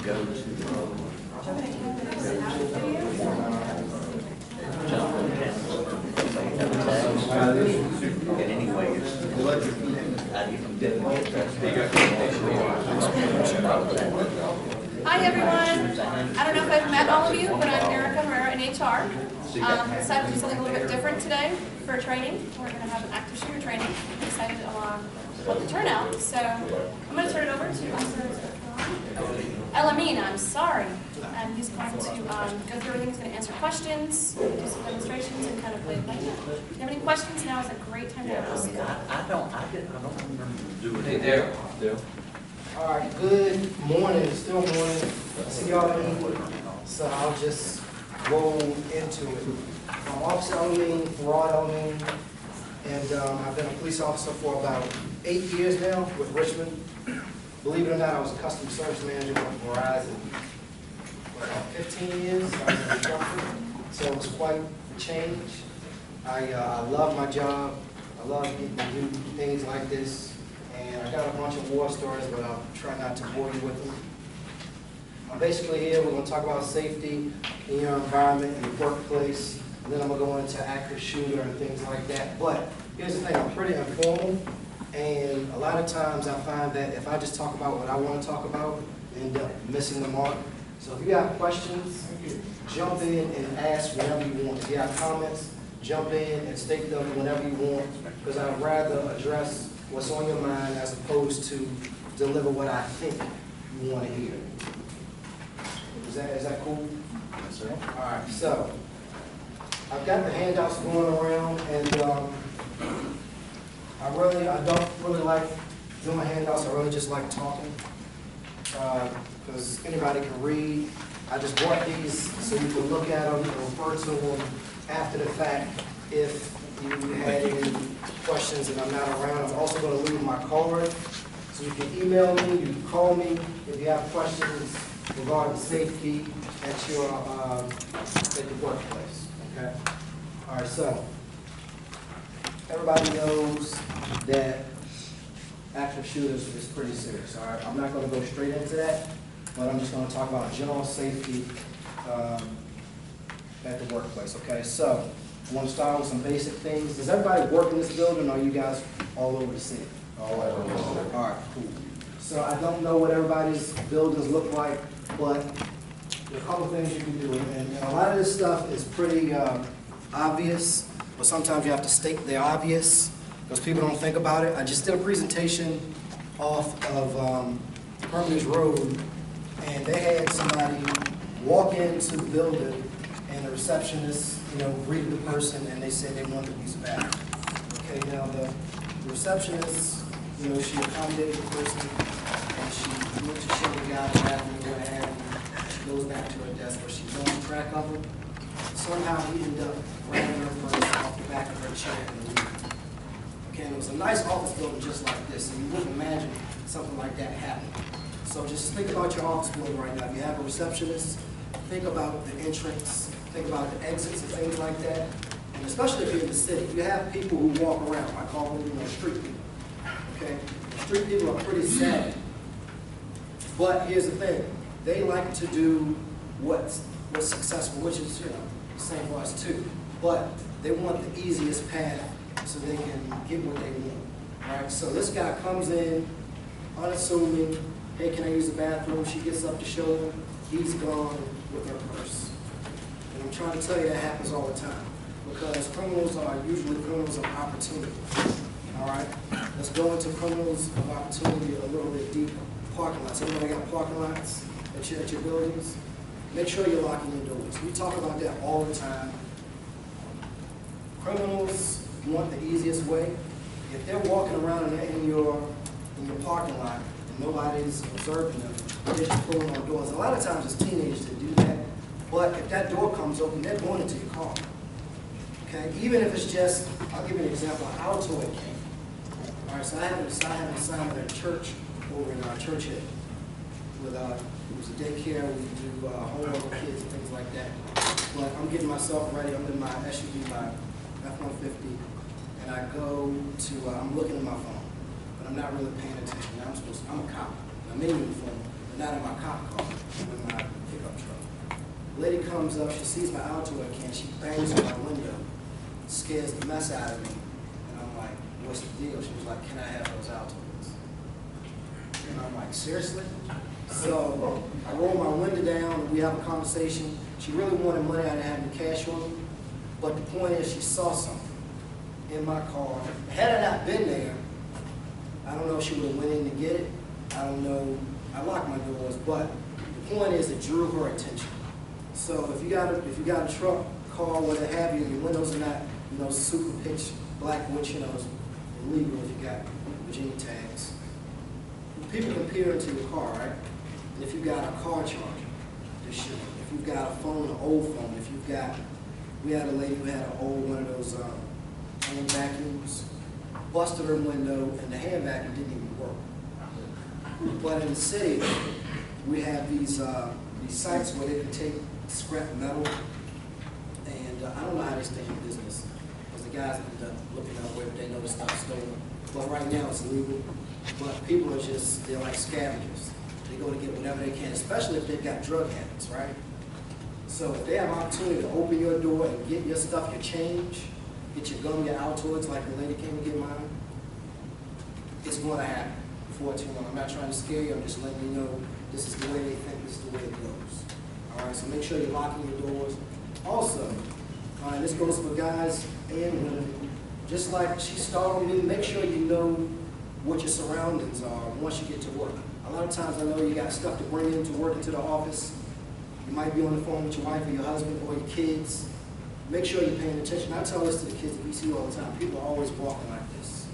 go to and anyway, you can definitely get Hi everyone. I don't know if I've met all of you, but I'm Erica Herrera in HR. Decided to do something a little bit different today for training. We're going to have an active shooter training. I'm excited about the turnout. So I'm going to turn it over to Elamine. I'm sorry. And he's going to go through everything. He's going to answer questions, do some demonstrations, and kind of play it like that. If you have any questions, now is a great time to ask. I don't remember doing it. Hey, Dale. All right, good morning. It's still morning. I see y'all in, so I'll just roll into it. I'm Officer Elamine, Farad Elamine, and I've been a police officer for about 8 years now with Richmond. Believe it or not, I was a customer service manager with Verizon for about 15 years. I was an instructor, so it was quite a change. I love my job. I love getting to do things like this. And I got a bunch of war stories, but I'll try not to bore you with them. I'm basically here, we're going to talk about safety in your environment, in your workplace, and then I'm going to go into active shooter and things like that. But here's the thing, I'm pretty informal, and a lot of times I find that if I just talk about what I want to talk about, I end up missing the mark. So if you have questions, jump in and ask whenever you want. If you have comments, jump in and state them whenever you want, because I'd rather address what's on your mind as opposed to deliver what I think you want to hear. Is that cool? Yes, sir. All right, so I've got the handouts going around, and I don't really like doing handouts. I really just like talking because anybody can read. I just brought these so you can look at them and refer to them after the fact if you had any questions and I'm not around. I'm also going to leave my card, so you can email me, you can call me if you have questions regarding safety at your workplace. Okay. All right. So everybody knows that active shooters is pretty serious. All right. I'm not going to go straight into that, but I'm just going to talk about general safety at the workplace. Okay. So I want to start with some basic things. Does everybody work in this building, or are you guys all over the city? All over. All right, cool. So I don't know what everybody's buildings look like, but there are a couple things you can do. And a lot of this stuff is pretty obvious, but sometimes you have to state the obvious because people don't think about it. I just did a presentation off of Hermes Road, and they had somebody walk into the building, and the receptionist, greeted the person, and they said they wanted to use the bathroom. Okay, now the receptionist, she accommodated the person, and she went to check the guy in the bathroom and what have you. She goes back to her desk, but she lost track of him. Somehow he ended up grabbing her purse off the back of her chair and leaving. Okay, and it was a nice office building just like this, and you wouldn't imagine something like that happening. So just think about your office building right now. If you have a receptionist, think about the entrance, think about the exits and things like that. And especially if you're in the city, you have people who walk around. I call them, street people. Okay? Street people are pretty savvy. But here's the thing. They like to do what's successful, which is, the same for us too. But they want the easiest path so they can get what they want. All right? So this guy comes in, unassuming, hey, can I use the bathroom? She gets up to show him. He's gone with her purse. And I'm trying to tell you that happens all the time because criminals are usually criminals of opportunity. All right? Let's go into criminals of opportunity a little bit deeper. Parking lots. Everybody got parking lots at your buildings? Make sure you're locking your doors. We talk about that all the time. Criminals want the easiest way. If they're walking around in your parking lot and nobody's observing them, they're just pulling on doors. A lot of times it's teenagers that do that. But if that door comes open, they're going into your car. Okay? Even if it's just, I'll give you an example, an Altoid came. All right, so I have an assignment at a church over in our church here. It was a daycare, we do homework with kids and things like that. But I'm getting myself ready, I'm in my SUV, my F-150, and I go to, I'm looking at my phone, but I'm not really paying attention. Now I'm a cop, I'm in uniform, and not in my cop car, in my pickup truck. Lady comes up, she sees my Altoid can, she bangs on my window, scares the mess out of me, and I'm like, what's the deal? She was like, can I have those Altoids? And I'm like, seriously? So I roll my window down and we have a conversation. She really wanted money, I didn't have any cash on me, but the point is she saw something in my car. Had I not been there, I don't know if she would have went in to get it. I don't know. I locked my doors, but the point is it drew her attention. So if you got a truck, car, whatever have you, your windows are not, super pitch black, which is illegal if you got Virginia tags. People can peer into your car, right? And if you got a car charger, they should. If you've got a phone, an old phone, if you've got, we had a lady who had an old one of those hand vacuums, busted her window, and the hand vacuum didn't even work. But in the city, we have these sites where they can take scrap metal, and I don't know how they stay in business, because the guys end up looking up where they know the stuff's stolen. But right now it's illegal. But people are they're like scavengers. They go to get whatever they can, especially if they've got drug habits, right? So if they have an opportunity to open your door and get your stuff, your change, get your gum, your Altoids, like the lady came to get mine, it's going to happen before too long. I'm not trying to scare you, I'm just letting you know this is the way they think, this is the way it goes. All right, so make sure you're locking your doors. Also, this goes for guys and women. Just like she startled me, make sure you know what your surroundings are once you get to work. A lot of times I know you got stuff to bring into work, into the office. You might be on the phone with your wife or your husband or your kids. Make sure you're paying attention. I tell this to the kids that we see all the time. People are always walking like this,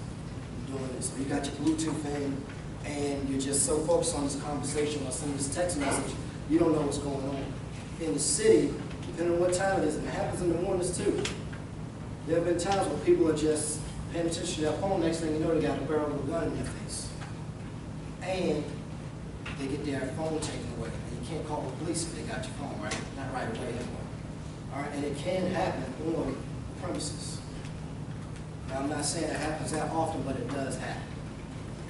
doing this. So you got your Bluetooth in, and you're just so focused on this conversation or sending this text message, you don't know what's going on. In the city, depending on what time it is, and it happens in the mornings too. There have been times when people are just paying attention to their phone, next thing you know, they got a barrel of a gun in their face. And they get their phone taken away. And you can't call the police if they got your phone, right? Not right away anyway. All right, and it can happen on premises. Now, I'm not saying it happens that often, but it does happen.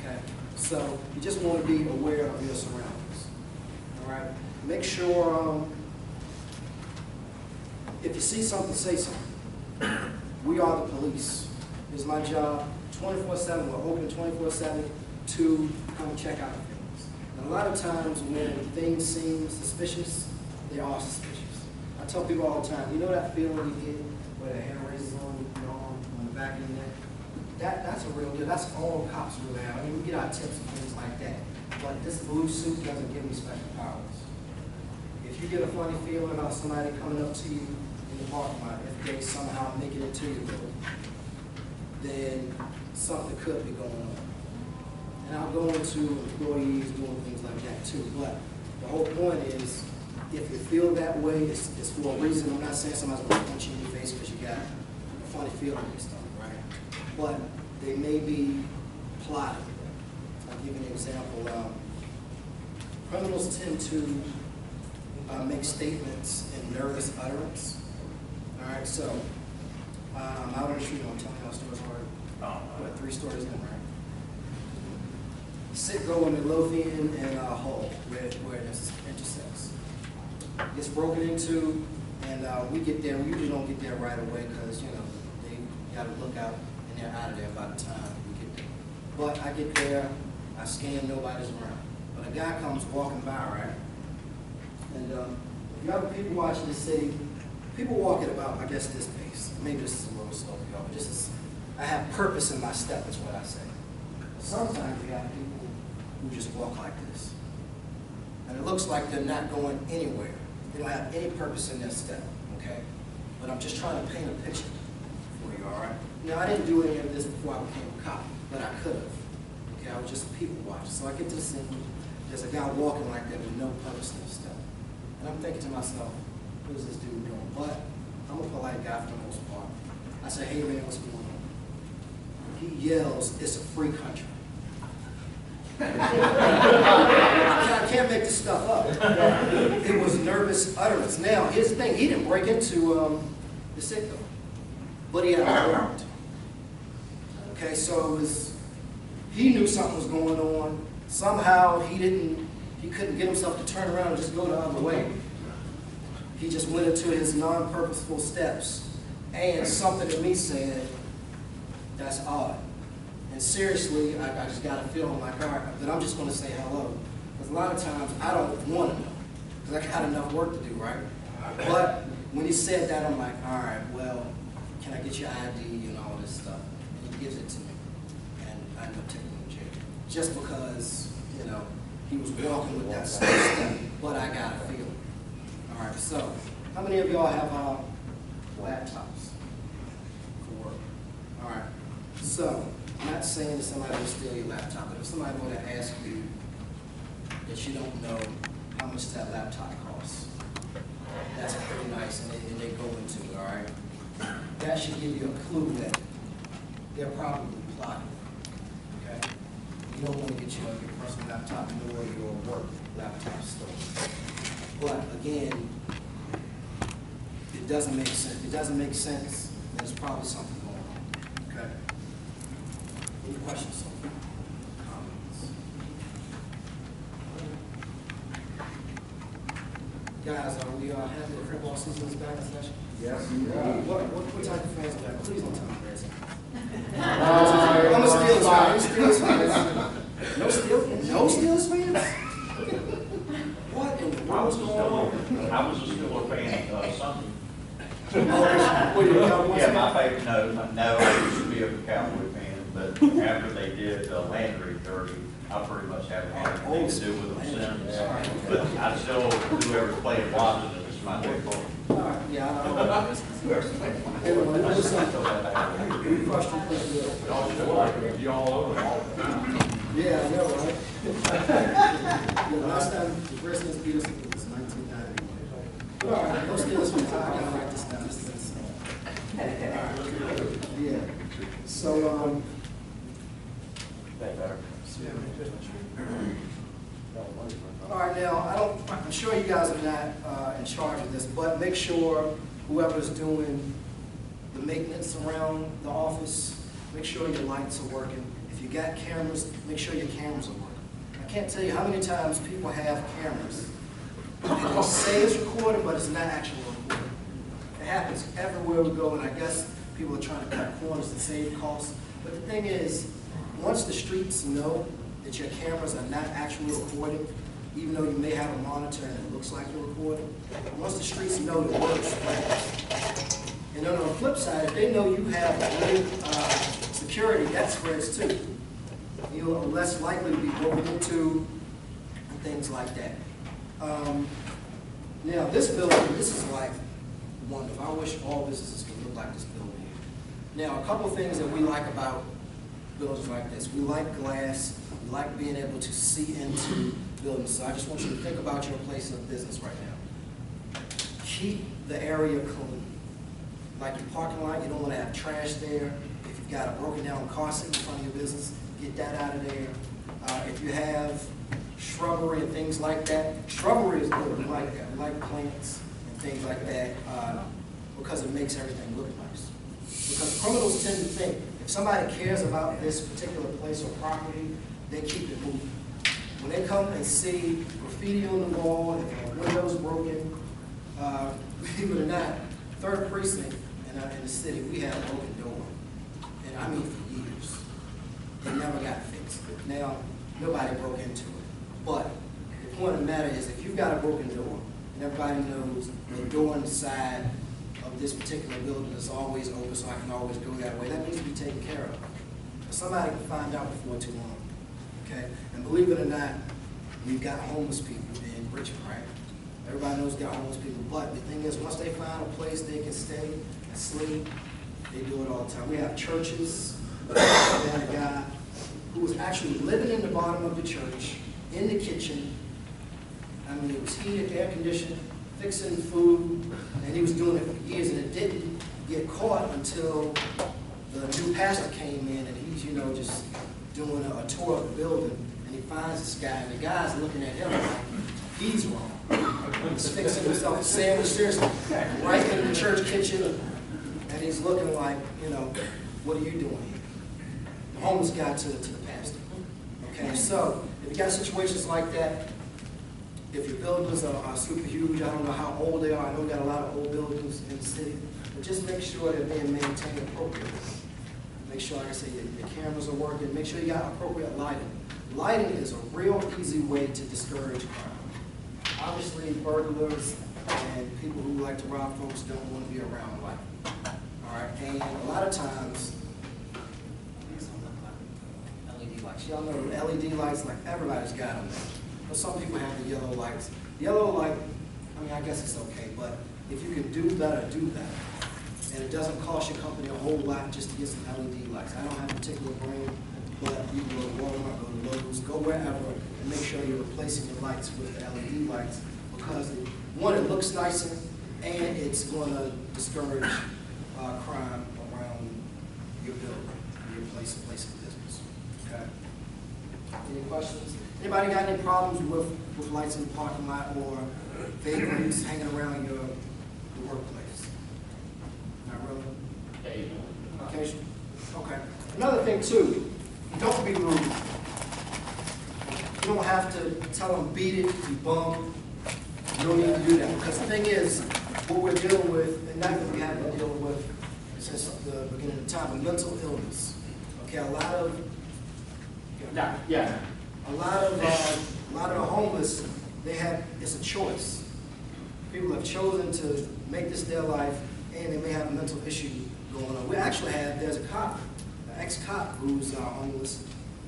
Okay? So you just want to be aware of your surroundings. All right? Make sure if you see something, say something. We are the police. It's my job 24/7. We're open 24/7 to come check out things. And a lot of times when things seem suspicious, they are suspicious. I tell people all the time, you know that feeling you get where the hair raises on your arm, on the back of your neck? That's a real deal. That's all cops really have. I mean, we get our tips and things like that. But this blue suit doesn't give me special powers. If you get a funny feeling about somebody coming up to you in the parking lot, if they somehow make it into your building, then something could be going on. And I'll go into employees doing things like that too. But the whole point is, if you feel that way, it's for a reason. I'm not saying somebody's going to punch you in your face because you got a funny feeling and stuff, right? But they may be plotting. I'll give you an example. Criminals tend to make statements in nervous utterance. All right, so I'm out on the street, I'm telling y'all stories already. What, 3 stories in, right? Sitco in Midlothian and Hull, where this intersects. Gets broken into, and we get there. We usually don't get there right away because, they got to look out and they're out of there by the time we get there. But I get there, I scan, nobody's around. But a guy comes walking by, right? And if you have people watching the city, people walk at about, I guess, this pace. Maybe this is a little slow for y'all, but this is, I have purpose in my step, is what I say. But sometimes you have people who just walk like this. And it looks like they're not going anywhere. They don't have any purpose in their step, okay? But I'm just trying to paint a picture for you, all right? Now, I didn't do any of this before I became a cop, but I could have. Okay, I was just a people watcher. So I get to the scene, there's a guy walking like that with no purpose in his step. And I'm thinking to myself, what is this dude doing? But I'm a polite guy for the most part. I say, hey man, what's going on? He yells, it's a free country. I can't make this stuff up. It was nervous utterance. Now, here's the thing. He didn't break into the Sitco, but he had a warrant. Okay, so it was, he knew something was going on. Somehow he he couldn't get himself to turn around and just go the other way. He just went into his non-purposeful steps. And something in me said, that's odd. And seriously, I just got a feeling like, all right, that I'm just going to say hello. Because a lot of times, I don't want to know. Because I got enough work to do, right? But when he said that, I'm like, all right, well, can I get your ID and all this stuff? And he gives it to me. And I end up taking him to jail. Just because, you know, he was walking with that step, but I got a feeling. All right, so how many of y'all have laptops for work? All right, so I'm not saying that somebody will steal your laptop, but if somebody were to ask you that you don't know how much that laptop costs, that's pretty nice, and they go into it, all right? That should give you a clue that they're probably plotting, okay? You don't want to get your personal laptop nor your work laptop stolen. But again, it doesn't make sense. If it doesn't make sense, there's probably something going on, okay? Any questions? Comments? Guys, are we happy that football season is back in session? Yes. What type of fans are that? Please don't tell me Redskins. I'm a Steelers fan. No Steelers fans? What in the world's going on? I was a Steelers fan Sunday. What, you're a Cowboys Yeah, fan? my favorite, no, I used to be a Cowboy fan, but after they did Landry dirty, I pretty much haven't had anything to do with them since. But I still, whoever's playing Washington is my favorite. All right, yeah, I don't know. Anyway, any question, please do it. You all over Yeah, I know, right? Yeah, last time the Redskins beat us, it was 1990. All right, no Steelers fans. I gotta write this down. Yeah. So, all right, now, I'm sure you guys are not in charge of this, but make sure whoever's doing the maintenance around the office, make sure your lights are working. If you got cameras, make sure your cameras are working. I can't tell you how many times people have cameras and they say it's recording, but it's not actually recording. It happens everywhere we go, and I guess people are trying to cut corners to save costs. But the thing is, once the streets know that your cameras are not actually recording, even though you may have a monitor and it looks like you're recording, once the streets know that we're spreads. And on the flip side, if they know you have great security, that spreads too. You're less likely to be broken into and things like that. Now, this building, this is like wonderful. I wish all businesses could look like this building. Now, a couple things that we like about buildings like this. We like glass. We like being able to see into buildings. So I just want you to think about your place of business right now. Keep the area clean. Like your parking lot, you don't want to have trash there. If you've got a broken down car sitting in front of your business, get that out of there. If you have shrubbery and things like that, shrubbery is good. We like that. We like plants and things like that because it makes everything look nice. Because criminals tend to think, if somebody cares about this particular place or property, they keep it moving. When they come and see graffiti on the wall, if a window's broken, believe it or not, 3rd Precinct in the city, we had a broken door. And I mean for years. It never got fixed. Now, nobody broke into it. But the point of the matter is, if you've got a broken door, and everybody knows the door on the side of this particular building is always open, so I can always go that way, that needs to be taken care of. Somebody can find out before too long. Okay? And believe it or not, we've got homeless people in Richmond, right? Everybody knows we've got homeless people, but the thing is, once they find a place they can stay and sleep, they do it all the time. We have churches. We had a guy who was actually living in the bottom of the church, in the kitchen. I mean, it was heated, air conditioned, fixing food, and he was doing it for years, and it didn't get caught until the new pastor came in, and he's, just doing a tour of the building, and he finds this guy, and the guy's looking at him like, he's wrong. He's fixing himself a sandwich, seriously, right in the church kitchen, and he's looking like, what are you doing here? The homeless guy to the pastor. Okay, so if you got situations like that, If your buildings are super huge, I don't know how old they are. I know we got a lot of old buildings in the city, but just make sure they're being maintained appropriately. Make sure, like I say, your cameras are working. Make sure you got appropriate lighting. Lighting is a real easy way to discourage crime. Obviously, burglars and people who like to rob folks don't want to be around light. All right, and a lot of times, these don't look like LED lights. Y'all know LED lights, like everybody's got them. But some people have the yellow lights. Yellow light, I mean, I guess it's okay, but if you can do better, do better. And it doesn't cost your company a whole lot just to get some LED lights. I don't have a particular brand, but you can go to Walmart, go to Lowe's, go wherever, and make sure you're replacing your lights with the LED lights, because one, it looks nicer, and it's going to discourage crime around your building, your place of business. Okay. Any questions? Anybody got any problems with lights in the parking lot or vagrants hanging around your workplace? Not really? Occasionally. Okay. Another thing too, don't be rude. You don't have to tell them beat it, you bum. You don't need to do that, because the thing is, what we're dealing with, and not that we have been dealing with since the beginning of time, but mental illness. Okay, a lot of the homeless, it's a choice. People have chosen to make this their life, and they may have a mental issue going on. There's a cop, an ex-cop who's homeless,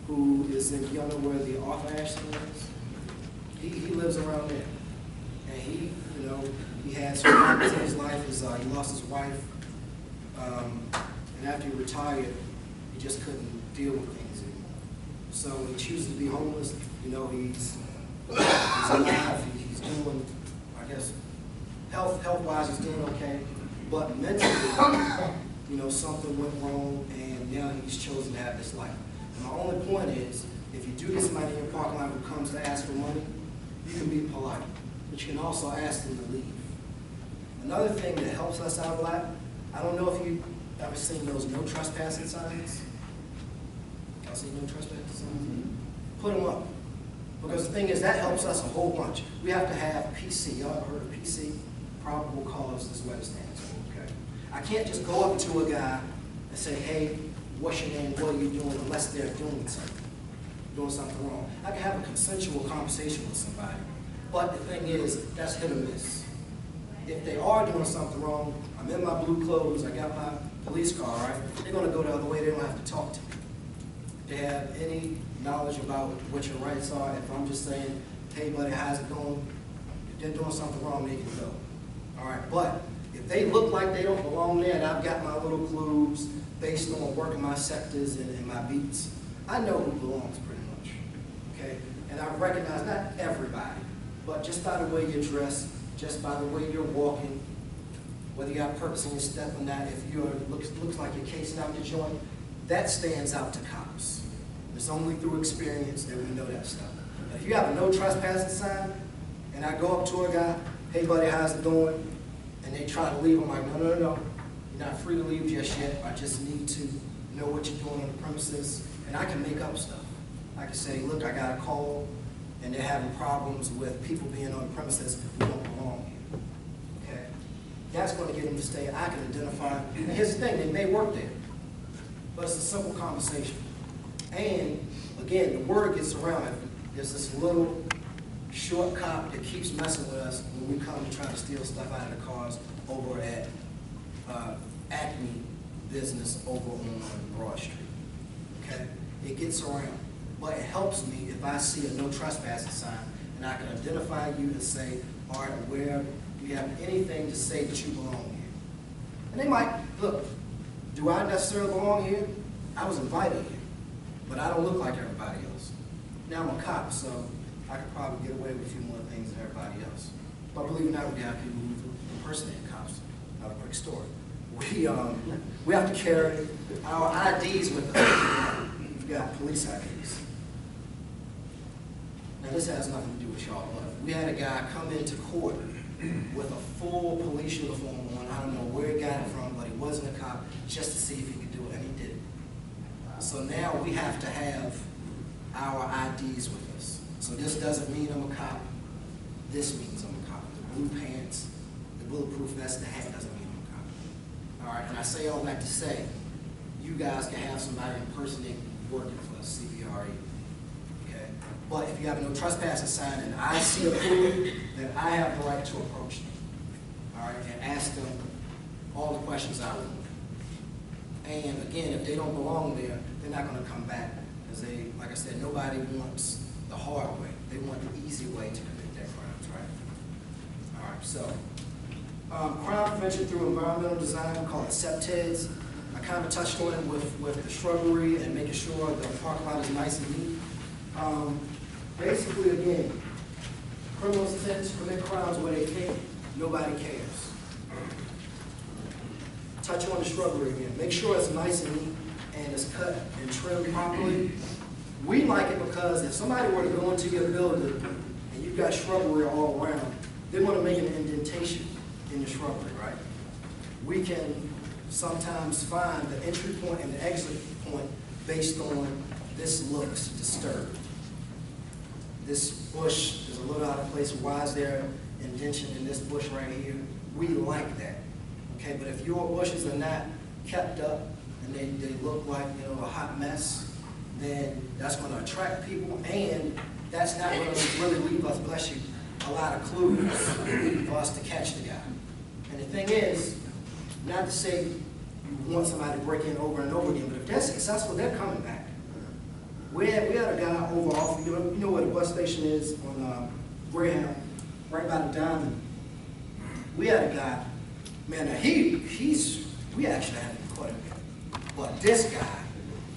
who is in, y'all know where the Arthur Ashton is? He lives around there. And he had some problems in his life. He lost his wife. And after he retired, he just couldn't deal with things anymore. So he chooses to be homeless. He's alive. He's doing, I guess, health-wise, he's doing okay. But mentally, something went wrong, and now he's chosen to have this life. And my only point is, if you do get somebody in your parking lot who comes to ask for money, you can be polite, but you can also ask them to leave. Another thing that helps us out a lot, I don't know if you've ever seen those no trespassing signs. Y'all seen no trespassing signs? Put them up. Because the thing is, that helps us a whole bunch. We have to have PC. Y'all ever heard of PC? Probable cause is what it stands for, okay? I can't just go up to a guy and say, hey, what's your name, what are you doing, unless they're doing something wrong. I can have a consensual conversation with somebody, but the thing is, that's hit or miss. If they are doing something wrong, I'm in my blue clothes, I got my police car, right? They're gonna go the other way, they don't have to talk to me. If they have any knowledge about what your rights are, if I'm just saying, hey buddy, how's it going? If they're doing something wrong, they can go. All right, but if they look like they don't belong there, and I've got my little clues based on working my sectors and my beats, I know who belongs pretty much, okay? And I recognize not everybody, but just by the way you're dressed, just by the way you're walking, whether you got purpose in your step or not, if you're looks like you're casing out your joint, that stands out to cops. It's only through experience that we know that stuff. But if you have a no trespassing sign, and I go up to a guy, hey buddy, how's it going? And they try to leave, I'm like, no, you're not free to leave just yet. I just need to know what you're doing on the premises, and I can make up stuff. I can say, look, I got a call, and they're having problems with people being on the premises who don't belong here. Okay? That's going to get them to stay. I can identify. And here's the thing, they may work there, but it's a simple conversation. And again, the word gets around. There's this little short cop that keeps messing with us when we come to try to steal stuff out of the cars over at Acme business over on Broad Street. Okay? It gets around. But it helps me if I see a no trespassing sign and I can identify you and say, all right, where do you have anything to say that you belong here? And they might, look, do I necessarily belong here? I was invited here, but I don't look like everybody else. Now I'm a cop, so I could probably get away with a few more things than everybody else. But believe it or not, we have people who impersonate cops. Another quick story. We have to carry our IDs with us. We've got police IDs. Now this has nothing to do with y'all, but we had a guy come into court with a full police uniform on. I don't know where he got it from, but he wasn't a cop, just to see if he could do it, and he did it. So now we have to have our IDs with us. So this doesn't mean I'm a cop. this means I'm a cop. The blue pants, the bulletproof vest, the hat doesn't mean I'm a cop. All right, and I say all that to say, you guys can have somebody impersonating working for CBRE. Okay? But if you have no trespassing sign and I see a clue, then I have the right to approach them. All right, and ask them all the questions I want. And again, if they don't belong there, they're not going to come back because they, like I said, nobody wants the hard way. They want the easy way to commit their crimes, right? All right, so crime prevention through environmental design, we call it CEPTEDS. I kind of touched on it with the shrubbery and making sure the parking lot is nice and neat. Basically, again, criminals tend to commit crimes where they can't. Nobody cares. Touch on the shrubbery again. Make sure it's nice and neat and it's cut and trimmed properly. We like it because if somebody were to go into your building and you've got shrubbery all around, they're going to make an indentation in the shrubbery, right? We can sometimes find the entry point and the exit point based on this looks disturbed. This bush is a little out of place. Why is there indentation in this bush right here? We like that. Okay, but if your bushes are not kept up and they look like, you know, a hot mess, then that's going to attract people, and that's not going to really leave us, bless you, a lot of clues for us to catch the guy. And the thing is, not to say you want somebody to break in over and over again, but if they're successful, they're coming back. We had a guy over off, you know where the bus station is on Greyhound, right by the Diamond. We had a guy, man, now we actually haven't caught him yet, but this guy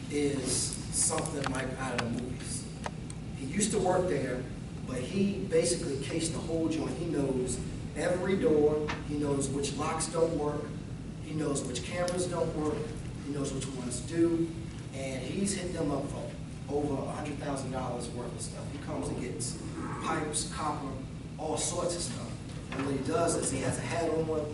is something like out of the movies. He used to work there, but he basically cased the whole joint. He knows every door, he knows which locks don't work, he knows which cameras don't work, he knows which ones do, and he's hit them up for over $100,000 worth of stuff. He comes and gets pipes, copper, all sorts of stuff. And what he does is he has a hat on,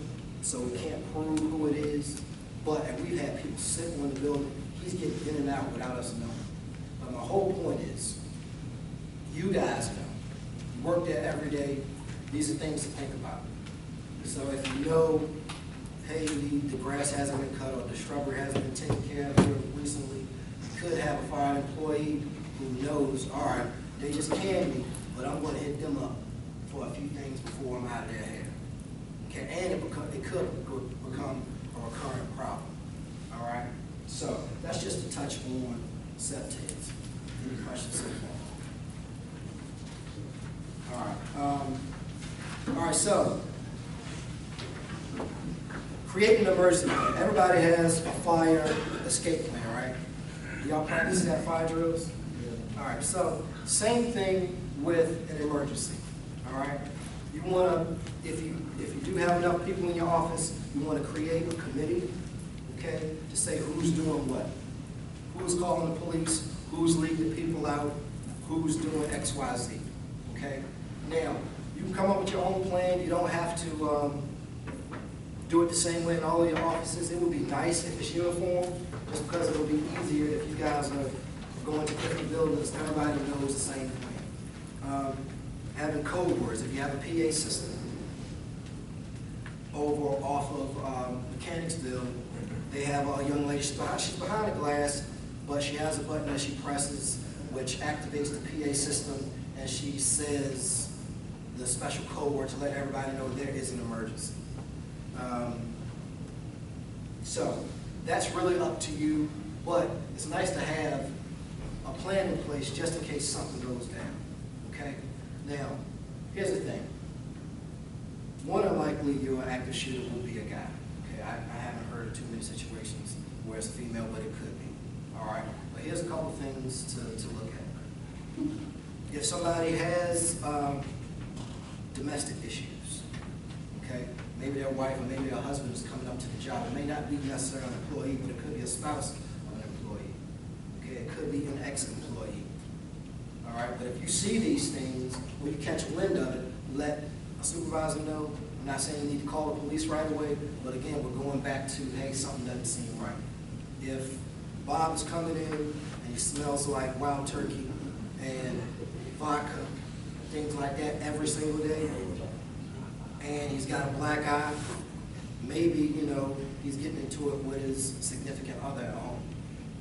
so we can't prove who it is, but and we've had people sit on the building. He's getting in and out without us knowing. But my whole point is, you guys know, you work there every day, these are things to think about. So if you know, hey, the grass hasn't been cut or the shrubbery hasn't been taken care of here recently, you could have a fire employee who knows, all right, they just canned me, but I'm going to hit them up for a few things before I'm out of their hair. Okay, and it could become a recurrent problem. All right? So that's just a touch on CEPTEDS. Any questions so far? All right, so create an emergency plan. Everybody has a fire escape plan, right? Y'all practice that fire drills? Yeah. All right, so same thing with an emergency. All right? You want to, if you do have enough people in your office, you want to create a committee, okay, to say who's doing what. Who's calling the police, who's leading the people out, who's doing X, Y, Z, okay? Now, you can come up with your own plan. You don't have to do it the same way in all of your offices. It would be nice if it's uniform, just because it would be easier if you guys are going to different buildings, everybody knows the same plan. Having code words, if you have a PA system. Over off of Mechanicsville, they have a young lady, she's behind the glass, but she has a button that she presses, which activates the PA system, and she says the special code word to let everybody know there is an emergency. So that's really up to you, but it's nice to have a plan in place just in case something goes down, okay? Now, here's the thing. More than likely, your active shooter will be a guy. Okay, I haven't heard of too many situations where it's a female, but it could be. All right, but here's a couple things to look at. If somebody has domestic issues, okay, maybe their wife or maybe their husband is coming up to the job. It may not be necessarily an employee, but it could be a spouse of an employee. Okay, it could be an ex-employee. All right, but if you see these things, when you catch wind of it, let a supervisor know. I'm not saying you need to call the police right away, but again, we're going back to, hey, something doesn't seem right. If Bob is coming in and he smells like wild turkey and vodka things like that every single day, and he's got a black eye, maybe, you know, he's getting into it with his significant other at home,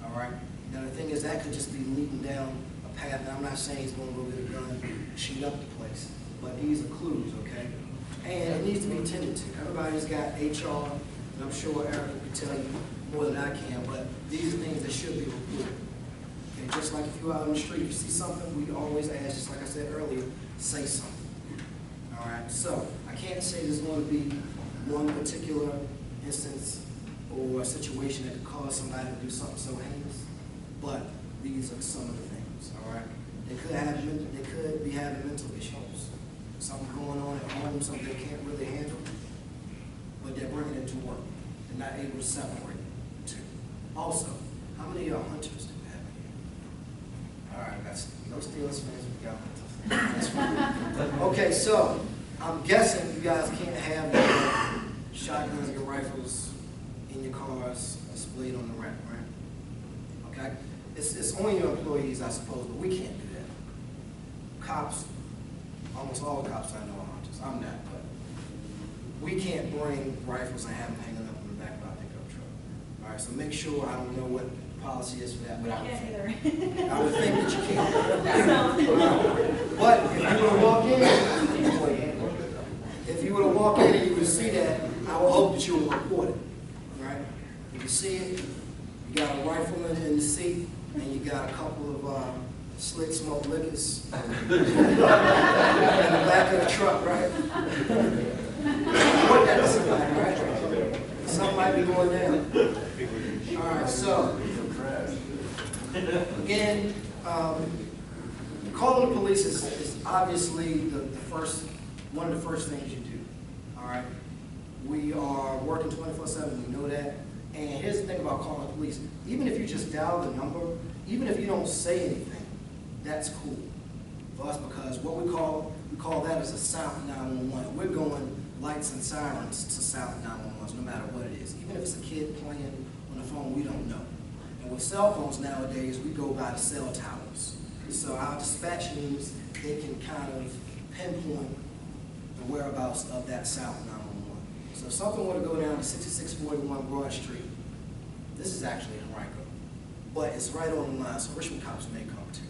all right? Now, the thing is, that could just be leading down a path, and I'm not saying he's going to go get a gun and shoot up the place, but these are clues, okay? And it needs to be tended to. Everybody's got HR, and I'm sure Erica can tell you more than I can, but these are things that should be reported. Okay, just like if you're out on the street, if you see something, we always ask, just like I said earlier, say something. All right, so I can't say there's going to be one particular instance or situation that could cause somebody to do something so heinous, but these are some of the things, all right? They could be having mental issues, something going on at home, something they can't really handle, but they're bringing it to work. They're not able to separate the two. Also, how many of y'all hunters do we have here? All right, that's no Steelers fans, we got hunters. That's fine. Okay, so I'm guessing you guys can't have your shotguns, your rifles in your cars displayed on the rack, right? Okay? It's only your employees, I suppose, but we can't do that. Cops, almost all the cops I know are hunters. I'm not, but we can't bring rifles and have them hanging up on the back of our pickup truck. All right, so make sure, I don't know what the policy is for that, but I would think that you can't. But if you were to walk in, if you were to walk in and you would see that, I would hope that you would report it. Right? If you see it, you got a rifle in the seat, and you got a couple of slick smoke liquors in the back of the truck, right? Report that to somebody, right? Something might be going down. All right, so again, calling the police is obviously one of the first things you do. All right, we are working 24/7. We know that. And here's the thing about calling the police: even if you just dial the number, even if you don't say anything, that's cool for us, because what we call that as a silent 911. We're going lights and sirens to silent 911s, no matter what it is. Even if it's a kid playing on the phone, we don't know. And with cell phones nowadays, we go by the cell towers. So our dispatch teams, they can kind of pinpoint the whereabouts of that silent 911. So if something were to go down to 6641 Broad Street, this is actually in Henrico, but it's right on the line, so Richmond cops may come too.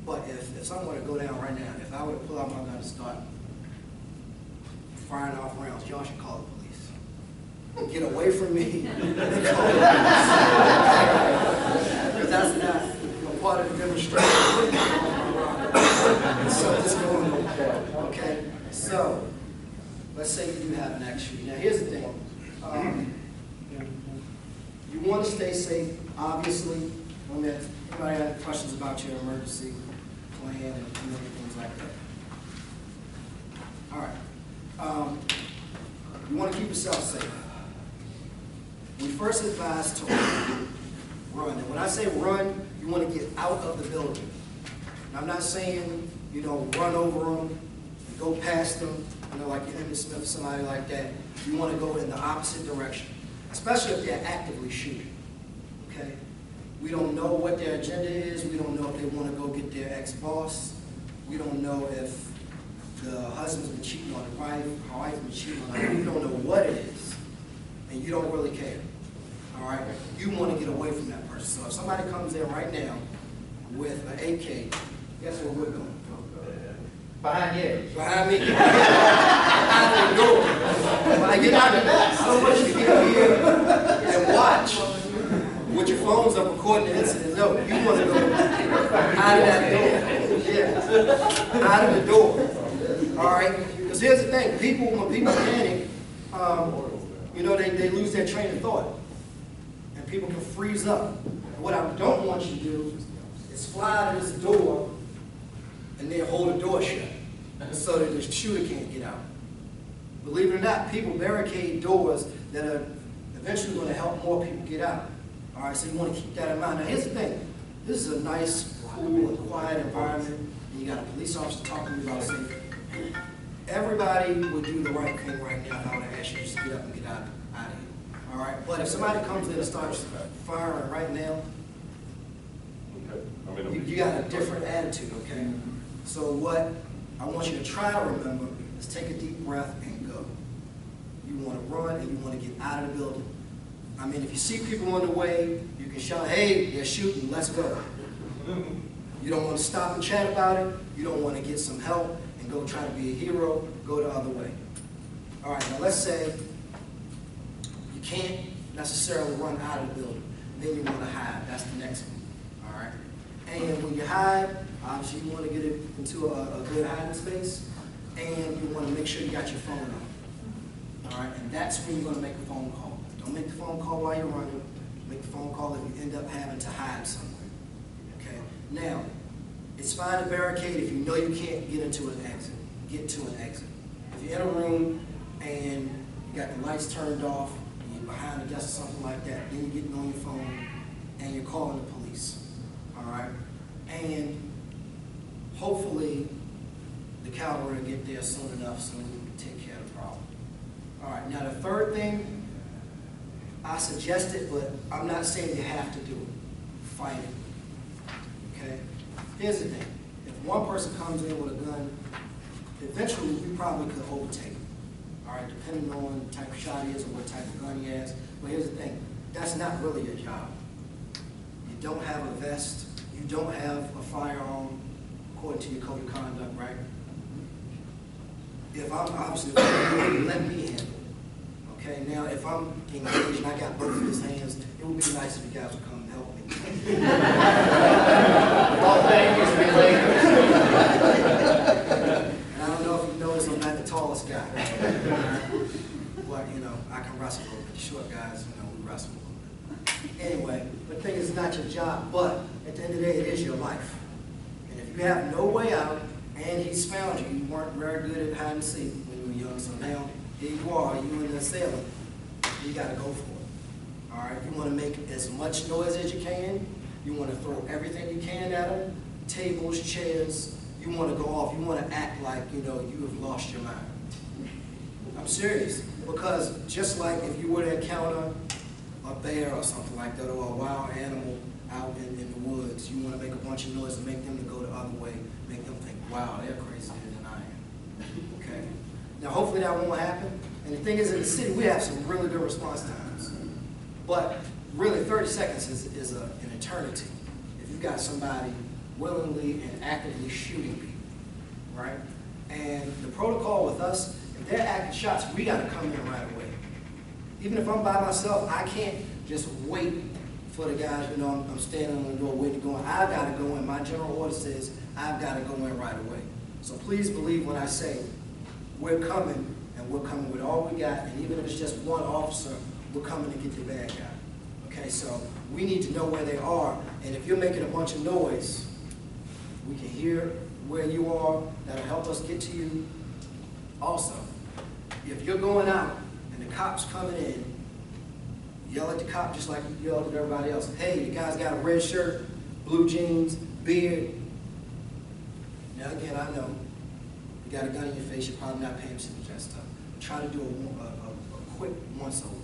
But if something were to go down right now, if I were to pull out my gun and start firing off rounds, y'all should call the police. Get away from me and call the police. Because that's not part of the demonstration. Something's going on. Okay? So, let's say you do have an active shooter. Now, here's the thing. You want to stay safe, obviously. Anybody have questions about your emergency plan and things like that? All right. You want to keep yourself safe. We first advise to run. And when I say run, you want to get out of the building. And I'm not saying, run over them, go past them, like your Emmett Smith or somebody like that. You want to go in the opposite direction, especially if they're actively shooting, okay? We don't know what their agenda is. We don't know if they want to go get their ex-boss. We don't know if the husband's been cheating on the wife, her wife's been cheating on her. We don't know what it is, and you don't really care, all right? You want to get away from that person. So if somebody comes in right now with an AK, guess where we're going? Behind you. Behind me. Behind the door. When I get out of that, I don't want you to get here and watch with your phones up recording the incident. No, you want to go out of that door. Yeah. Out of the door. All right? Because here's the thing. When people panic, they lose their train of thought. And people can freeze up. And what I don't want you to do is fly to this door and then hold the door shut so that the shooter can't get out. Believe it or not, people barricade doors that are eventually going to help more people get out. All right, so you want to keep that in mind. Now, here's the thing. This is a nice, cool, and quiet environment, and you got a police officer talking to you about safety. Everybody would do the right thing right now if I would have asked you to just get up and get out of here. All right, but if somebody comes in and starts firing right now, you got a different attitude, okay? So what I want you to try to remember is take a deep breath and go. You want to run and you want to get out of the building. I mean, if you see people on the way, you can shout, hey, they're shooting, let's go. You don't want to stop and chat about it. You don't want to get some help and go try to be a hero. Go the other way. All right, now let's say you can't necessarily run out of the building. Then you want to hide. That's the next one. All right? And when you hide, obviously you want to get it into a good hiding space. And you want to make sure you got your phone on. All right? And that's when you're going to make a phone call. Don't make the phone call while you're running. Make the phone call if you end up having to hide somewhere. Okay? Now, it's fine to barricade if you know you can't get into an exit. Get to an exit. If you're in a room and you got the lights turned off, and you're behind a desk or something like that, then you're getting on your phone and you're calling the police. All right? And hopefully the cavalry will get there soon enough so we can take care of the problem. All right, now the third thing, I suggest it, but I'm not saying you have to do it. Fight it. Okay? Here's the thing. If one person comes in with a gun, eventually we probably could overtake him. All right, depending on the type of shot he is or what type of gun he has. But here's the thing. That's not really your job. You don't have a vest. You don't have a firearm according to your code of conduct, right? If I'm obviously, let me handle it. Okay, now if I'm engaged and I got both of his hands, it would be nice if you guys would come and help me. Well, thank you, And I don't know if you noticed, I'm not the tallest guy. But, you know, I can wrestle a little bit. Short guys, you know, we wrestle a little bit. Anyway, the thing is, it's not your job, but at the end of the day, it is your life. And if you have no way out, and he's found you, you weren't very good at hide and seek when you were young, so now here you are, you and the assailant, you got to go for it. All right, you want to make as much noise as you can. You want to throw everything you can at him, tables, chairs. You want to go off. You want to act like, you know, you have lost your mind. I'm serious, because just like if you were to encounter a bear or something like that, or a wild animal out in the woods, you want to make a bunch of noise and make them to go the other way, make them think, wow, they're crazier than I am. Okay? Now, hopefully that won't happen. And the thing is, in the city, we have some really good response times. But really, 30 seconds is an eternity if you've got somebody willingly and actively shooting people, right? And the protocol with us, if they're active shots, we got to come in right away. Even if I'm by myself, I can't just wait for the guys, you know, I'm standing on the door waiting to go in. I've got to go in. My general order says I've got to go in right away. So please believe when I say we're coming, and we're coming with all we got, and even if it's just one officer, we're coming to get the bad guy. Okay, so we need to know where they are, and if you're making a bunch of noise, we can hear where you are. That'll help us get to you. Also, if you're going out and the cop's coming in, yell at the cop just like you yelled at everybody else. Hey, the guy's got a red shirt, blue jeans, beard. Now again, I know you got a gun in your face, you're probably not paying attention to that stuff. Try to do a quick once over.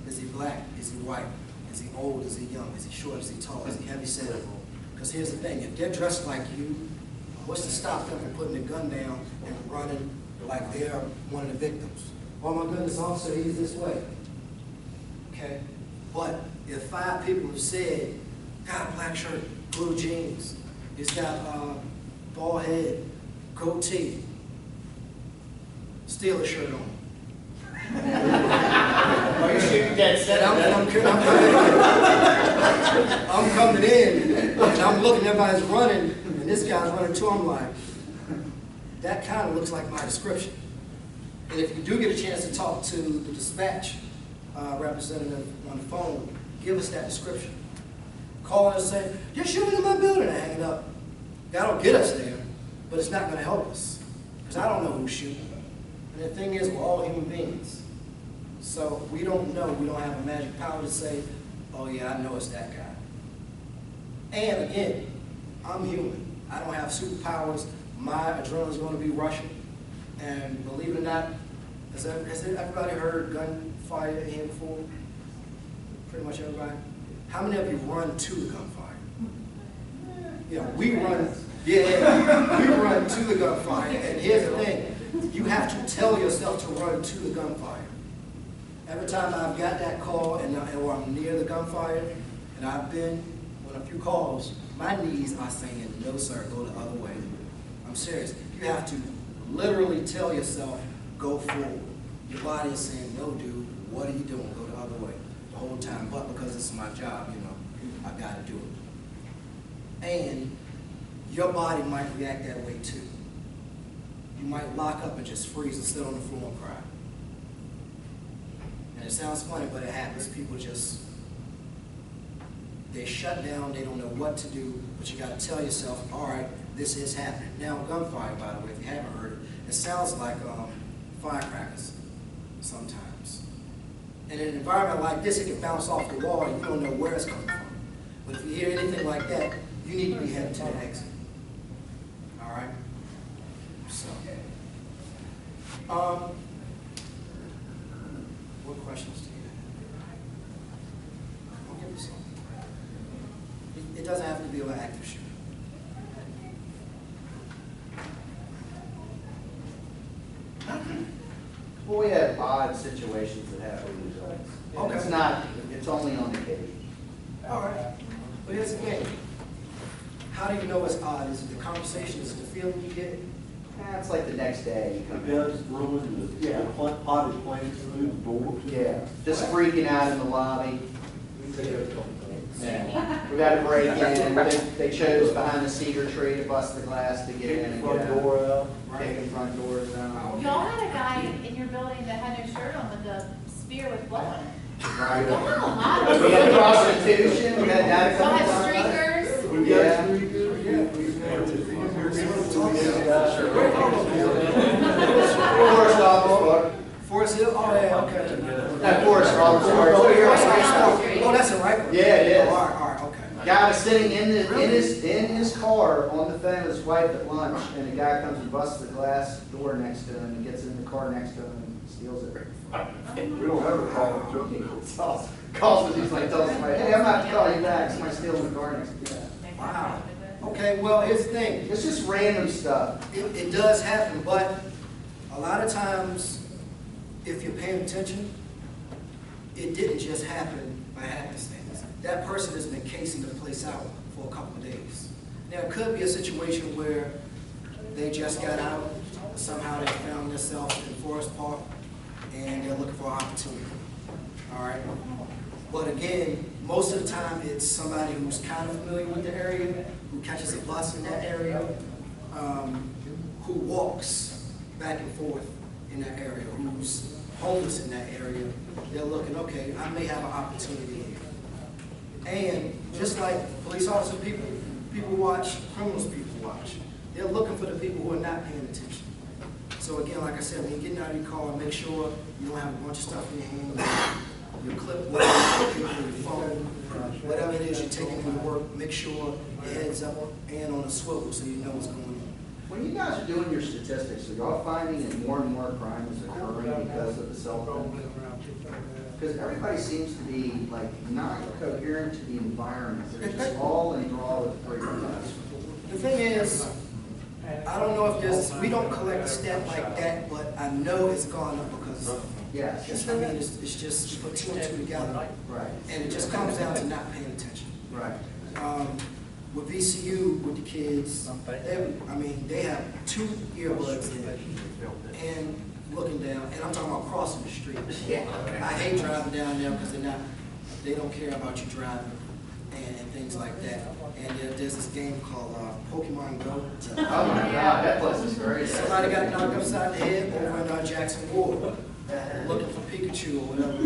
Is he black? Is he white? Is he old? Is he young? Is he short? Is he tall? Is he heavy set? Because here's the thing, if they're dressed like you, what's to stop them from putting the gun down and running like they're one of the victims? Oh my goodness, officer, he's this way. Okay? But if 5 people have said, got a black shirt, blue jeans, he's got a bald head, goatee, Steelers shirt on. Are you shooting that set? I'm coming in, and I'm looking, everybody's running, and this guy's running too. I'm like, that kind of looks like my description. And if you do get a chance to talk to the dispatch representative on the phone, give us that description. Call us and say, you're shooting in my building, and hang it up. That'll get us there, but it's not going to help us, because I don't know who's shooting. And the thing is, we're all human beings. So we don't know. We don't have a magic power to say, oh yeah, I know it's that guy. And again, I'm human. I don't have superpowers. My adrenaline's going to be rushing. And believe it or not, has everybody heard gunfire in here before? Pretty much everybody. How many of you run to the gunfire? Yeah, we run. Yeah, we run to the gunfire, and here's the thing, you have to tell yourself to run to the gunfire. Every time I've got that call or I'm near the gunfire, and I've been on a few calls, my knees are saying, no sir, go the other way. I'm serious. You have to literally tell yourself, go forward. Your body is saying, no dude, what are you doing? Go the other way. The whole time, but because it's my job, you know, I've got to do it. And your body might react that way too. You might lock up and just freeze and sit on the floor and cry. And it sounds funny, but it happens. People just, they shut down, they don't know what to do, but you got to tell yourself, all right, this is happening. Now, gunfire, by the way, if you haven't heard it, it sounds like firecrackers sometimes. And in an environment like this, it can bounce off the wall and you don't know where it's coming from. But if you hear anything like that, you need to be headed to the exit. All right? So, what questions do you have? I'll give you some. It doesn't have to be an active shooter. Well, we have odd situations that happen in the buildings. Okay. It's not, it's only on occasion. All right. But here's the thing. How do you know it's odd? Is it the conversation? Is it the feeling you get? It's like the next day you come in. Beds, ruined, the potted plants through the door. Yeah, just freaking out in the lobby. Yeah. We got to break in. They chose behind the cedar tree to bust the glass to get in and Front get out. door out. Kicking front doors out. Y'all had a guy in your building that had no shirt on with the spear with blood on it. Right. Y'all have a lot of We had prostitution, we had that. Y'all have streakers. We've Yeah. got three good, yeah, we've had Forest officer. Forest Hill? Oh, yeah, okay. That forest officer. So here, Oh, that's a right one. Yeah, it is. All right, okay. Guy was sitting in his car on the phone with his wife at lunch, and the guy comes and busts the glass door next to him and gets in the car next to him and steals it. We don't have a problem, Joe. Calls us, he's like, tells somebody, hey, I'm not calling you back, somebody stealing the car next to you. Wow. Okay, well, here's the thing. It's just random stuff. It does happen, but a lot of times, if you're paying attention, it didn't just happen by happenstance. That person has been casing the place out for a couple of days. Now, it could be a situation where they just got out, somehow they found themselves in Forest Park, and they're looking for an opportunity. All right? But again, most of the time, it's somebody who's kind of familiar with the area, who catches a bus in that area, who walks back and forth in that area, who's homeless in that area. They're looking, okay, I may have an opportunity here. And just like police officers, people watch, criminals people watch. They're looking for the people who are not paying attention. So again, like I said, when you're getting out of your car, make sure you don't have a bunch of stuff in your hand, your clipboard, your phone, whatever it is you're taking to work, make sure your head's up and on a swivel so you know what's going on. When you guys are doing your statistics, are y'all finding that more and more crime is occurring because of the cell phone? Because everybody seems to be like not coherent to the environment. They're just all enthralled with freaking us. The thing is, I don't know if there's, we don't collect a stat like that, but I know it's gone up because Yes. it's, I mean, it's just, you put two and two together, Right. and it just comes down to not paying attention. Right. With VCU, with the kids, they have 2 earbuds in and looking down, and I'm talking about crossing the street. I hate driving down there because they don't care about you driving and things like that. And there's this game called Pokemon Go. Oh my God, that place is great. Somebody got knocked upside the head over in Jackson Ward, looking for Pikachu or whatever.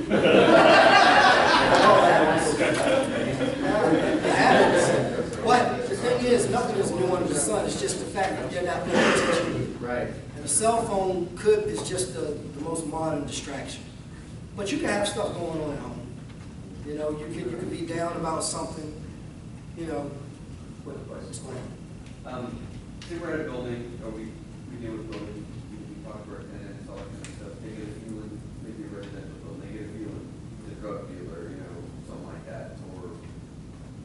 It happens. But the thing is, nothing is new under the sun. It's just the fact that they're not paying attention. Right. And the cell phone is just the most modern distraction. But you can have stuff going on at home. You know, you can be down about something. You know, what's going on? Say we're at a building, or we deal with buildings, we talk to our tenants, all that kind of stuff. They get a feeling, maybe a residential building, they get a feeling it's a drug dealer, something like that, or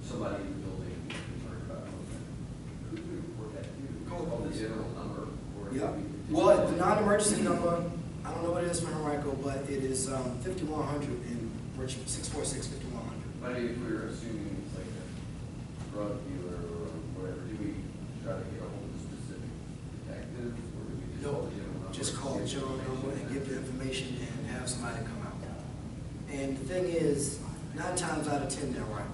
somebody in the building is concerned about something. Who do we report that to? Call the the general number, or? Yeah, well, the non-emergency number, I don't know what it is for Henrico, but it is 5100 in Richmond, 646-5100. I mean, if we were assuming it's like a drug dealer or whatever, do we try to get a hold of specific detectives, or do we just call the general number? Just call the general number and give the information and have somebody come out. And the thing is, 9 times out of 10, they're right.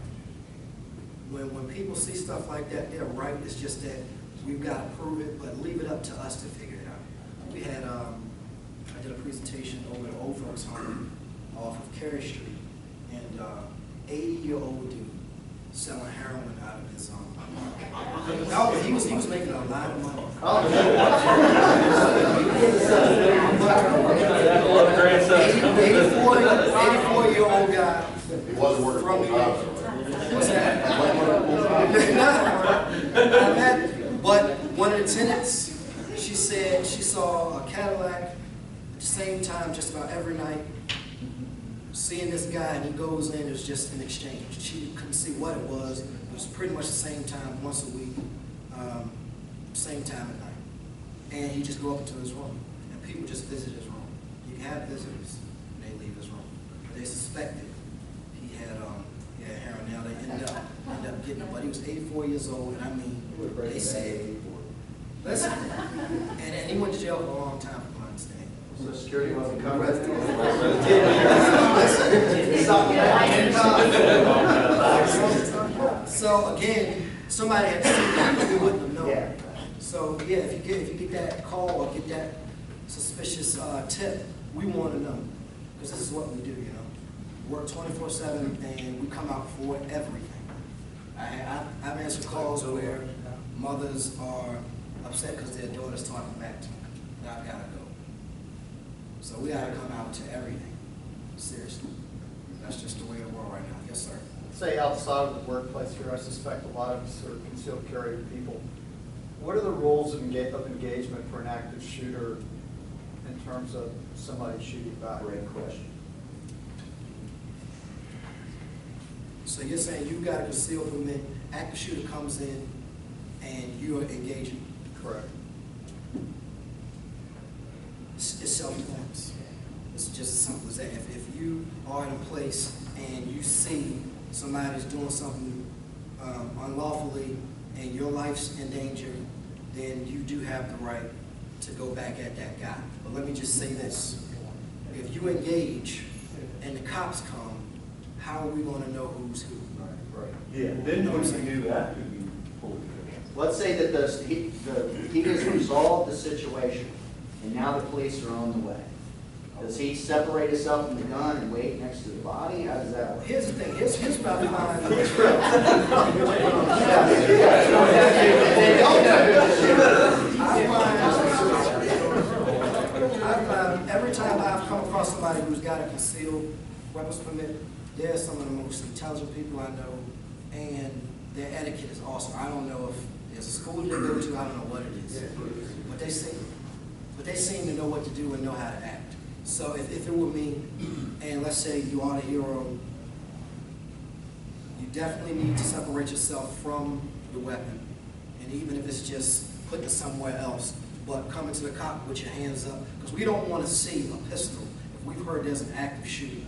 When people see stuff like that, they're right. It's just that we've got to prove it, but leave it up to us to figure it out. We had, I did a presentation over at Old Folks Home off of Carey Street, and 80-year-old dude selling heroin out of his no, he was making a lot of money. 84-year-old guy. It wasn't working From full time. What's that? But one of the tenants, she said she saw a Cadillac at the same time just about every night. Seeing this guy, and he goes in, it was just an exchange. She couldn't see what it was. It was pretty much the same time, once a week, same time at night. And he just go up into his room, and people just visit his room. You can have visitors, and they leave his room. But they suspected he had heroin. Now they end up getting him, but he was 84 years old, and I mean, they said, listen, and he went to jail for a long time, from my understanding. So security wasn't covered. So again, somebody had seen that, we wouldn't have known. So yeah, if you get that call or get that suspicious tip, we want to know, because this is what we do, you know. Work 24/7, and we come out for everything. I've answered calls where mothers are upset because their daughter's talking back to them, and I've got to go. So we got to come out to everything, seriously. That's just the way of the world right now. Yes, sir. Say outside of the workplace here, I suspect a lot of sort of concealed carry people. What are the rules of engagement for an active shooter in terms of somebody shooting back? Great question. So you're saying you got a concealed permit, active shooter comes in, and you're engaging. Correct. It's self-defense. It's just as simple as that. If you are in a place and you see somebody's doing something unlawfully and your life's in danger, then you do have the right to go back at that guy. But let me just say this. If you engage and the cops come, how are we going to know who's who? Right. Yeah, then once we do that, we pull it. Let's say that he has resolved the situation, and now the police are on the way. Does he separate himself from the gun and wait next to the body? How does that work? Here's the thing. Here's about every time I've come across somebody who's got a concealed weapons permit, they're some of the most intelligent people I know, and their etiquette is awesome. I don't know if there's a school they go to, I don't know what it is, but they seem to know what to do and know how to act. So if it were me, and let's say you are the hero, you definitely need to separate yourself from the weapon, and even if it's just putting it somewhere else, but coming to the cop with your hands up, because we don't want to see a pistol if we've heard there's an active shooter.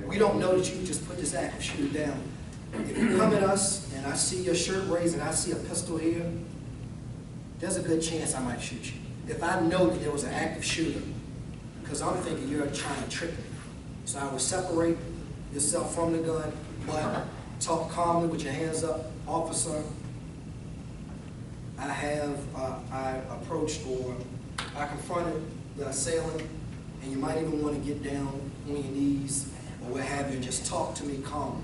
We don't know that you just put this active shooter down. If you come at us and I see your shirt raised and I see a pistol here, there's a good chance I might shoot you. If I know that there was an active shooter, because I'm thinking you're trying to trick me. So I would separate yourself from the gun, but talk calmly with your hands up. Officer, I approached or I confronted the assailant, and you might even want to get down on your knees or what have you and just talk to me calmly,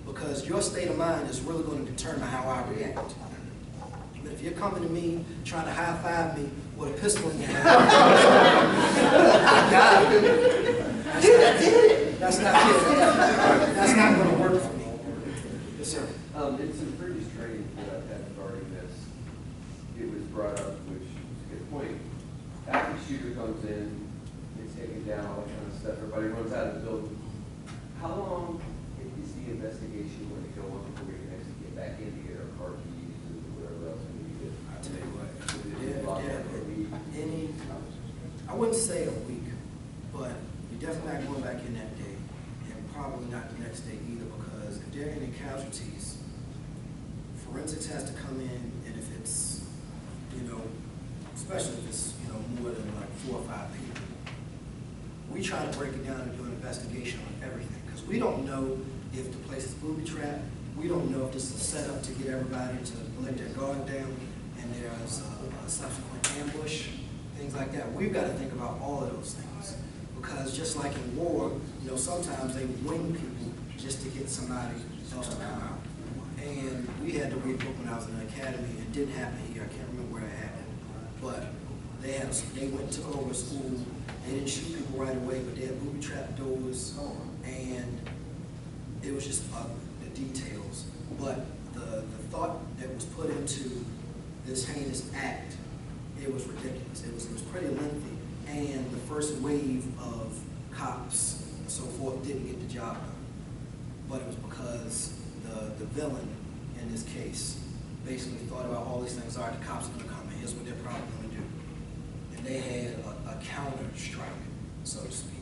because your state of mind is really going to determine how I react. But if you're coming to me trying to high-five me with a pistol in your hand, that's not going to work for me. Yes, sir. In some previous training that I've had regarding this, it was brought up, which is a good point. Active shooter comes in, gets taken down, all that kind of stuff, everybody runs out of the building. How long is the investigation going to go on before we can actually get back in to get our car keys and whatever else we need? I'll tell you what, about Yeah, that, maybe. I wouldn't say a week, but you're definitely not going back in that day, and probably not the next day either, because if there are any casualties, forensics has to come in, and if it's, especially if it's, more than like 4 or 5 people, we try to break it down and do an investigation on everything, because we don't know if the place is booby trapped, we don't know if this is a setup to get everybody to let their guard down, and there's a subsequent ambush, things like that. We've got to think about all of those things, because just like in war, sometimes they wing people just to get somebody else to come out. And we had to read a book when I was in the academy. It didn't happen here. I can't remember where it happened, but they went to over school. They didn't shoot people right away, but they had booby trap doors, and it was just the details. But the thought that was put into this heinous act, it was ridiculous. It was pretty lengthy, and the first wave of cops and so forth didn't get the job done. But it was because the villain in this case basically thought about all these things. All right, the cops are going to come in. Here's what they're probably going to do. And they had a counter strike, so to speak.